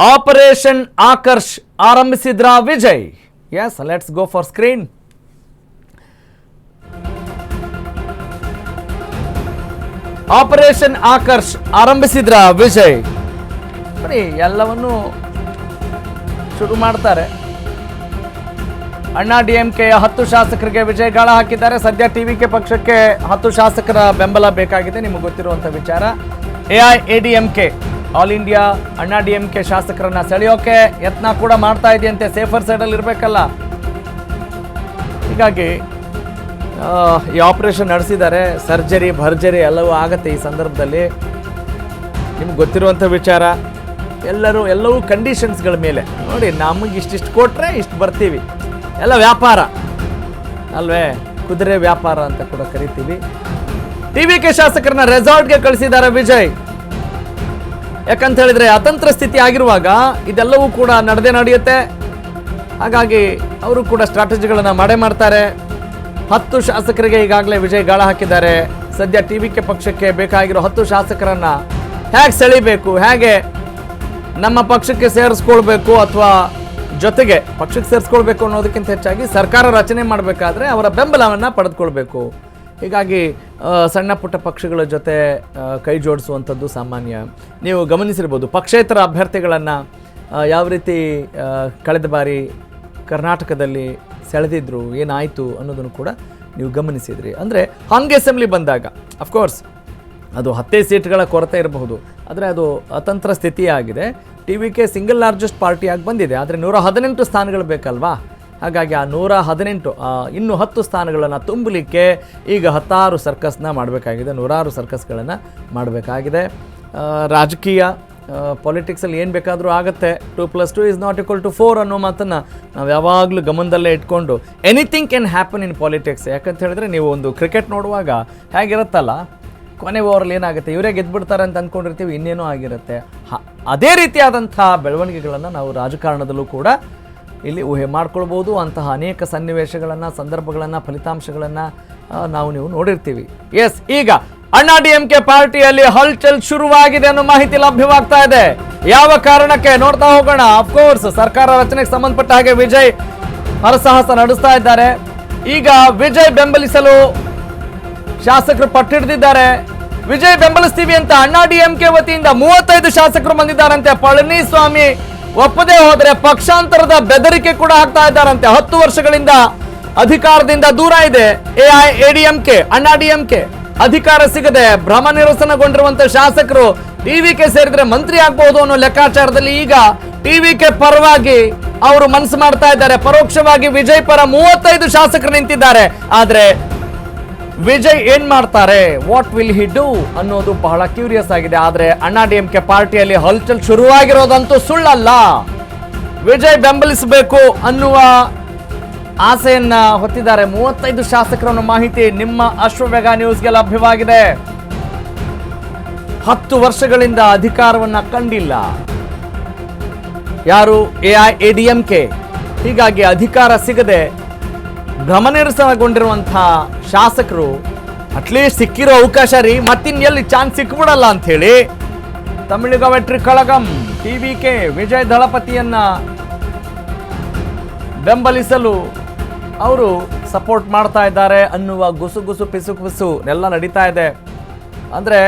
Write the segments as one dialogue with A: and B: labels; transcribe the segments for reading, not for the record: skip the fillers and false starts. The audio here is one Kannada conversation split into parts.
A: ಆಪರೇಷನ್ ಆಕರ್ಷ್ ಆರಂಭಿಸಿದ್ರ Vijay. Yes, let's go for screen. Operation Akarsh ಆರಂಭಿಸಿದ್ರ ವಿಜಯ್. ಬರೀ ಎಲ್ಲವನ್ನು ಶುರು ಮಾಡ್ತಾರೆ. ಅಣ್ಣಾ ಡಿಎಂಕೆಯ 10 ಶಾಸಕರಿಗೆ ವಿಜಯ್ ಗಾಳ ಹಾಕಿದ್ದಾರೆ. ಸದ್ಯ ಟಿವಿಕೆ ಪಕ್ಷಕ್ಕೆ 10 ಶಾಸಕರ ಬೆಂಬಲ ಬೇಕಾಗಿದೆ, ನಿಮಗೆ ಗೊತ್ತಿರುವಂಥ ವಿಚಾರ. ಎಐಎಡಿಎಂಕೆ ಆಲ್ ಇಂಡಿಯಾ ಅಣ್ಣಾ ಡಿಎಂಕೆ ಶಾಸಕರನ್ನ ಸೆಳೆಯೋಕೆ ಯತ್ನ ಕೂಡ ಮಾಡ್ತಾ ಇದೆಯಂತೆ. ಸೇಫರ್ ಸೈಡಲ್ಲಿ ಇರಬೇಕಲ್ಲ, ಹೀಗಾಗಿ ಈ ಆಪರೇಷನ್ ನಡೆಸಿದ್ದಾರೆ. ಸರ್ಜರಿ ಭರ್ಜರಿ ಎಲ್ಲವೂ ಆಗತ್ತೆ ಈ ಸಂದರ್ಭದಲ್ಲಿ. ನಿಮ್ಗೆ ಗೊತ್ತಿರುವಂಥ ವಿಚಾರ. ಎಲ್ಲವೂ ಕಂಡೀಷನ್ಸ್ಗಳ ಮೇಲೆ. ನೋಡಿ, ನಮಗೆ ಇಷ್ಟಿಷ್ಟು ಕೊಟ್ಟರೆ ಇಷ್ಟು ಬರ್ತೀವಿ, ಎಲ್ಲ ವ್ಯಾಪಾರ ಅಲ್ವೇ, ಕುದುರೆ ವ್ಯಾಪಾರ ಅಂತ ಕೂಡ ಕರಿತೀವಿ. ಟಿವಿಕೆ ಶಾಸಕರನ್ನ ರೆಸಾರ್ಟ್ಗೆ ಕಳಿಸಿದ್ದಾರೆ ವಿಜಯ್. ಯಾಕಂತ ಹೇಳಿದ್ರೆ ಅತಂತ್ರ ಸ್ಥಿತಿ ಆಗಿರುವಾಗ ಇದೆಲ್ಲವೂ ಕೂಡ ನಡೆಯುತ್ತೆ. ಹಾಗಾಗಿ ಅವರು ಕೂಡ ಸ್ಟ್ರಾಟಜಿಗಳನ್ನ ಮಾಡ್ತಾರೆ. 10 ಶಾಸಕರಿಗೆ ಈಗಾಗಲೇ ವಿಜಯ್ ಗಾಳ ಹಾಕಿದ್ದಾರೆ. ಸದ್ಯ ಟಿವಿಕೆ ಪಕ್ಷಕ್ಕೆ ಬೇಕಾಗಿರೋ 10 ಶಾಸಕರನ್ನ ಹೇಗೆ ಸೆಳಿಬೇಕು, ಹೇಗೆ ನಮ್ಮ ಪಕ್ಷಕ್ಕೆ ಸೇರಿಸ್ಕೊಳ್ಬೇಕು ಅಥವಾ ಜೊತೆಗೆ ಪಕ್ಷಕ್ಕೆ ಸೇರಿಸ್ಕೊಳ್ಬೇಕು ಅನ್ನೋದಕ್ಕಿಂತ ಹೆಚ್ಚಾಗಿ ಸರ್ಕಾರ ರಚನೆ ಮಾಡಬೇಕಾದ್ರೆ ಅವರ ಬೆಂಬಲವನ್ನು ಪಡೆದುಕೊಳ್ಬೇಕು. ಹೀಗಾಗಿ ಸಣ್ಣ ಪುಟ್ಟ ಪಕ್ಷಗಳ ಜೊತೆ ಕೈ ಜೋಡಿಸುವಂಥದ್ದು ಸಾಮಾನ್ಯ. ನೀವು ಗಮನಿಸಿರ್ಬೋದು, ಪಕ್ಷೇತರ ಅಭ್ಯರ್ಥಿಗಳನ್ನು ಯಾವ ರೀತಿ ಕಳೆದ ಬಾರಿ ಕರ್ನಾಟಕದಲ್ಲಿ ಸೆಳೆದಿದ್ರು, ಏನಾಯಿತು ಅನ್ನೋದನ್ನು ಕೂಡ ನೀವು ಗಮನಿಸಿದ್ರಿ. ಅಂದರೆ ಹಾಂಗ್ ಅಸೆಂಬ್ಲಿ ಬಂದಾಗ ಅಫ್ಕೋರ್ಸ್ ಅದು 10 ಸೀಟ್ಗಳ ಕೊರತೆ ಇರಬಹುದು, ಆದರೆ ಅದು ಅತಂತ್ರ ಸ್ಥಿತಿಯಾಗಿದೆ. ಟಿವಿಕೆ ಸಿಂಗಲ್ ಲಾರ್ಜೆಸ್ಟ್ ಪಾರ್ಟಿಯಾಗಿ ಬಂದಿದೆ, ಆದರೆ 118 ಸ್ಥಾನಗಳು ಬೇಕಲ್ವಾ. ಹಾಗಾಗಿ ಆ 118 ಇನ್ನೂ 10 ಸ್ಥಾನಗಳನ್ನು ತುಂಬಲಿಕ್ಕೆ ಈಗ 16 ಸರ್ಕಸ್ನ ಮಾಡಬೇಕಾಗಿದೆ, 106 ಸರ್ಕಸ್ಗಳನ್ನು ಮಾಡಬೇಕಾಗಿದೆ. ರಾಜಕೀಯ ಪಾಲಿಟಿಕ್ಸಲ್ಲಿ ಏನು ಬೇಕಾದರೂ ಆಗುತ್ತೆ. 2+2 is not equal to 4 ಅನ್ನೋ ಮಾತನ್ನು ನಾವು ಯಾವಾಗಲೂ ಗಮನದಲ್ಲೇ ಇಟ್ಕೊಂಡು, anything can happen in politics. ಯಾಕಂತ ಹೇಳಿದ್ರೆ ನೀವು ಒಂದು ಕ್ರಿಕೆಟ್ ನೋಡುವಾಗ ಹೇಗಿರುತ್ತಲ್ಲ, ಕೊನೆ ಓವರಲ್ಲಿ ಏನಾಗುತ್ತೆ, ಇವರೇ ಗೆದ್ದುಬಿಡ್ತಾರೆ ಅಂತ ಅಂದ್ಕೊಂಡಿರ್ತೀವಿ, ಇನ್ನೇನೋ ಆಗಿರುತ್ತೆ. ಅದೇ ರೀತಿಯಾದಂಥ ಬೆಳವಣಿಗೆಗಳನ್ನು ನಾವು ರಾಜಕಾರಣದಲ್ಲೂ ಕೂಡ ಇಲ್ಲಿ ಊಹೆ ಮಾಡ್ಕೊಳ್ಬೋದು. ಅಂತಹ ಅನೇಕ ಸನ್ನಿವೇಶಗಳನ್ನು, ಸಂದರ್ಭಗಳನ್ನು, ಫಲಿತಾಂಶಗಳನ್ನು ನೀವು ನೋಡಿರ್ತೀವಿ. ಎಸ್, ಈಗ ಅಣ್ಣಾ ಡಿಎಂಕೆ ಪಾರ್ಟಿಯಲ್ಲಿ ಹಲ್ಚಲ್ ಶುರುವಾಗಿದೆ ಅನ್ನೋ ಮಾಹಿತಿ ಲಭ್ಯವಾಗ್ತಾ ಇದೆ. ಯಾವ ಕಾರಣಕ್ಕೆ ನೋಡ್ತಾ ಹೋಗೋಣ. ಅಫ್ಕೋರ್ಸ್ ಸರ್ಕಾರ ರಚನೆಗೆ ಸಂಬಂಧಪಟ್ಟ ಹಾಗೆ ವಿಜಯ್ ಹರಸಾಹಸ ನಡೆಸ್ತಾ ಇದ್ದಾರೆ. ಈಗ ವಿಜಯ್ ಬೆಂಬಲಿಸಲು ಶಾಸಕರು ಪಟ್ಟಿಡ್ದಿದ್ದಾರೆ. ವಿಜಯ್ ಬೆಂಬಲಿಸ್ತೀವಿ ಅಂತ ಅಣ್ಣಾ ಡಿಎಂಕೆ ವತಿಯಿಂದ 35 ಶಾಸಕರು ಬಂದಿದ್ದಾರಂತೆ. ಪಳನಿಸ್ವಾಮಿ ಒಪ್ಪದೇ ಹೋದ್ರೆ ಪಕ್ಷಾಂತರದ ಬೆದರಿಕೆ ಕೂಡ ಹಾಕ್ತಾ ಇದ್ದಾರಂತೆ. 10 ವರ್ಷಗಳಿಂದ ಅಧಿಕಾರದಿಂದ ದೂರ ಇದೆ ಎಐಎಡಿಎಂಕೆ, ಅಣ್ಣಾ ಡಿಎಂಕೆ. ಅಧಿಕಾರ ಸಿಗದೆ ಭ್ರಮ ನಿರಸನಗೊಂಡಿರುವಂತ ಶಾಸಕರು ಟಿವಿಕೆ ಸೇರಿದ್ರೆ ಮಂತ್ರಿ ಆಗ್ಬಹುದು ಅನ್ನೋ ಲೆಕ್ಕಾಚಾರದಲ್ಲಿ ಈಗ ಟಿವಿಕೆ ಪರವಾಗಿ ಅವರು ಮನಸ್ಸು ಮಾಡ್ತಾ ಇದ್ದಾರೆ. ಪರೋಕ್ಷವಾಗಿ ವಿಜಯ್ ಪರ 35 ಶಾಸಕರು ನಿಂತಿದ್ದಾರೆ. ಆದ್ರೆ ವಿಜಯ್ ಏನ್ ಮಾಡ್ತಾರೆ, ವಾಟ್ ವಿಲ್ ಹಿ ಡೂ ಅನ್ನೋದು ಬಹಳ ಕ್ಯೂರಿಯಸ್ ಆಗಿದೆ. ಆದ್ರೆ ಅಣ್ಣಾ ಡಿಎಂಕೆ ಪಾರ್ಟಿಯಲ್ಲಿ ಹಲ್ಚಲ್ ಶುರುವಾಗಿರೋದಂತೂ ಸುಳ್ಳಲ್ಲ. ವಿಜಯ್ ಬೆಂಬಲಿಸಬೇಕು ಅನ್ನುವ ಆಸೆಯನ್ನ ಹೊತ್ತಿದ್ದಾರೆ 35 ಶಾಸಕರನ್ನು. ಮಾಹಿತಿ ನಿಮ್ಮ ಅಶ್ವವೇಗ ನ್ಯೂಸ್ಗೆ ಲಭ್ಯವಾಗಿದೆ. 10 ವರ್ಷಗಳಿಂದ ಅಧಿಕಾರವನ್ನ ಕಂಡಿಲ್ಲ ಯಾರು, ಎಐಎಡಿಎಂಕೆ. ಹೀಗಾಗಿ ಅಧಿಕಾರ ಸಿಗದೆ ಭ್ರಮನಿರಸನಗೊಂಡಿರುವಂತಹ ಶಾಸಕರು ಅಟ್ಲೀಸ್ಟ್ ಸಿಕ್ಕಿರೋ ಅವಕಾಶ ರೀ, ಮತ್ತಿನ್ನೆಲ್ಲಿ ಚಾನ್ಸ್ ಸಿಕ್ಬಿಡಲ್ಲ ಅಂತ ಹೇಳಿ ತಮಿಳಿಗ ವೆಟ್ರಿ ಕಳಗಂ ಟಿವಿಕೆ ವಿಜಯ್ ದಳಪತಿಯನ್ನ ಬೆಂಬಲಿಸಲು ಅವರು ಸಪೋರ್ಟ್ ಮಾಡ್ತಾ ಇದ್ದಾರೆ ಅನ್ನುವ ಗುಸುಗುಸು ಪಿಸುಗುಸು ಎಲ್ಲ ನಡೀತಾ ಇದೆ. ಅಂದರೆ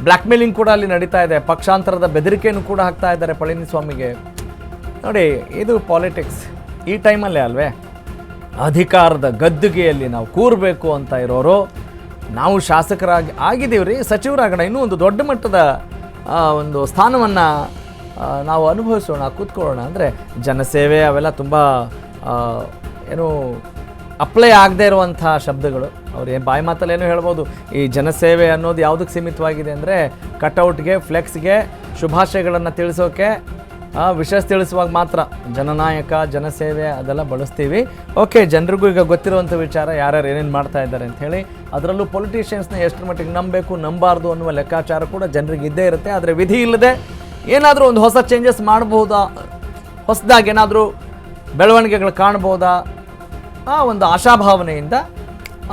A: ಬ್ಲ್ಯಾಕ್ ಮೇಲಿಂಗ್ ಕೂಡ ಅಲ್ಲಿ ನಡೀತಾ ಇದೆ. ಪಕ್ಷಾಂತರದ ಬೆದರಿಕೆಯನ್ನು ಕೂಡ ಹಾಕ್ತಾ ಇದ್ದಾರೆ ಪಳನಿಸ್ವಾಮಿಗೆ. ನೋಡಿ, ಇದು ಪಾಲಿಟಿಕ್ಸ್. ಈ ಟೈಮಲ್ಲೇ ಅಲ್ವೇ ಅಧಿಕಾರದ ಗದ್ದುಗೆಯಲ್ಲಿ ನಾವು ಕೂರಬೇಕು ಅಂತ ಇರೋರು. ನಾವು ಶಾಸಕರಾಗಿ ಆಗಿದ್ದೀವ್ರಿ, ಸಚಿವರಾಗೋಣ, ಇನ್ನೂ ಒಂದು ದೊಡ್ಡ ಮಟ್ಟದ ಒಂದು ಸ್ಥಾನವನ್ನು ನಾವು ಅನುಭವಿಸೋಣ, ಕೂತ್ಕೊಳ್ಳೋಣ. ಅಂದರೆ ಜನಸೇವೆ ಅವೆಲ್ಲ ತುಂಬ ಏನು ಅಪ್ಲೈ ಆಗದೆ ಇರುವಂಥ ಶಬ್ದಗಳು. ಅವ್ರು ಬಾಯಿ ಮಾತಲ್ಲಿ ಏನೋ ಹೇಳ್ಬೋದು. ಈ ಜನಸೇವೆ ಅನ್ನೋದು ಯಾವುದಕ್ಕೆ ಸೀಮಿತವಾಗಿದೆ ಅಂದರೆ ಕಟೌಟ್ಗೆ, ಫ್ಲೆಕ್ಸ್ಗೆ, ಶುಭಾಶಯಗಳನ್ನು ತಿಳಿಸೋಕೆ, ವಿಷಯ ತಿಳಿಸುವಾಗ ಮಾತ್ರ ಜನನಾಯಕ, ಜನಸೇವೆ ಅದೆಲ್ಲ ಬಳಸ್ತೀವಿ. ಓಕೆ, ಜನರಿಗೂ ಈಗ ಗೊತ್ತಿರುವಂಥ ವಿಚಾರ ಯಾರ್ಯಾರು ಏನೇನು ಮಾಡ್ತಾ ಇದ್ದಾರೆ ಅಂಥೇಳಿ. ಅದರಲ್ಲೂ ಪೊಲಿಟಿಷಿಯನ್ಸ್ನ ಎಷ್ಟರ ಮಟ್ಟಿಗೆ ನಂಬಬೇಕು, ನಂಬಾರ್ದು ಅನ್ನುವ ಲೆಕ್ಕಾಚಾರ ಕೂಡ ಜನರಿಗೆ ಇದ್ದೇ ಇರುತ್ತೆ. ಆದರೆ ವಿಧಿ ಇಲ್ಲದೆ ಏನಾದರೂ ಒಂದು ಹೊಸ ಚೇಂಜಸ್ ಮಾಡ್ಬೋದಾ, ಹೊಸದಾಗಿ ಏನಾದರೂ ಬೆಳವಣಿಗೆಗಳು ಕಾಣ್ಬೋದಾ, ಆ ಒಂದು ಆಶಾಭಾವನೆಯಿಂದ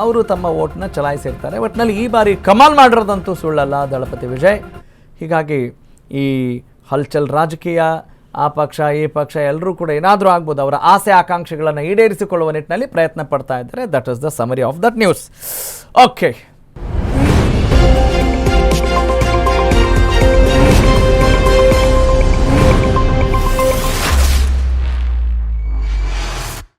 A: ಅವರು ತಮ್ಮ ವೋಟ್ನ ಚಲಾಯಿಸಿರ್ತಾರೆ. ಒಟ್ಟಿನಲ್ಲಿ ಈ ಬಾರಿ ಕಮಾಲ್ ಮಾಡಿರೋದಂತೂ ಸುಳ್ಳಲ್ಲ ದಳಪತಿ ವಿಜಯ್. ಹೀಗಾಗಿ ಈ ಹಲ್ಚಲ್ ರಾಜಕೀಯ ಆ ಪಕ್ಷ ಈ ಪಕ್ಷ ಎಲ್ಲರೂ ಕೂಡ ಏನಾದರೂ ಆಗ್ಬೋದು, ಅವರ ಆಸೆ ಆಕಾಂಕ್ಷೆಗಳನ್ನು ಈಡೇರಿಸಿಕೊಳ್ಳುವ ನಿಟ್ಟಿನಲ್ಲಿ ಪ್ರಯತ್ನ ಪಡ್ತಾ ಇದ್ದಾರೆ. That is the summary of that news. Okay.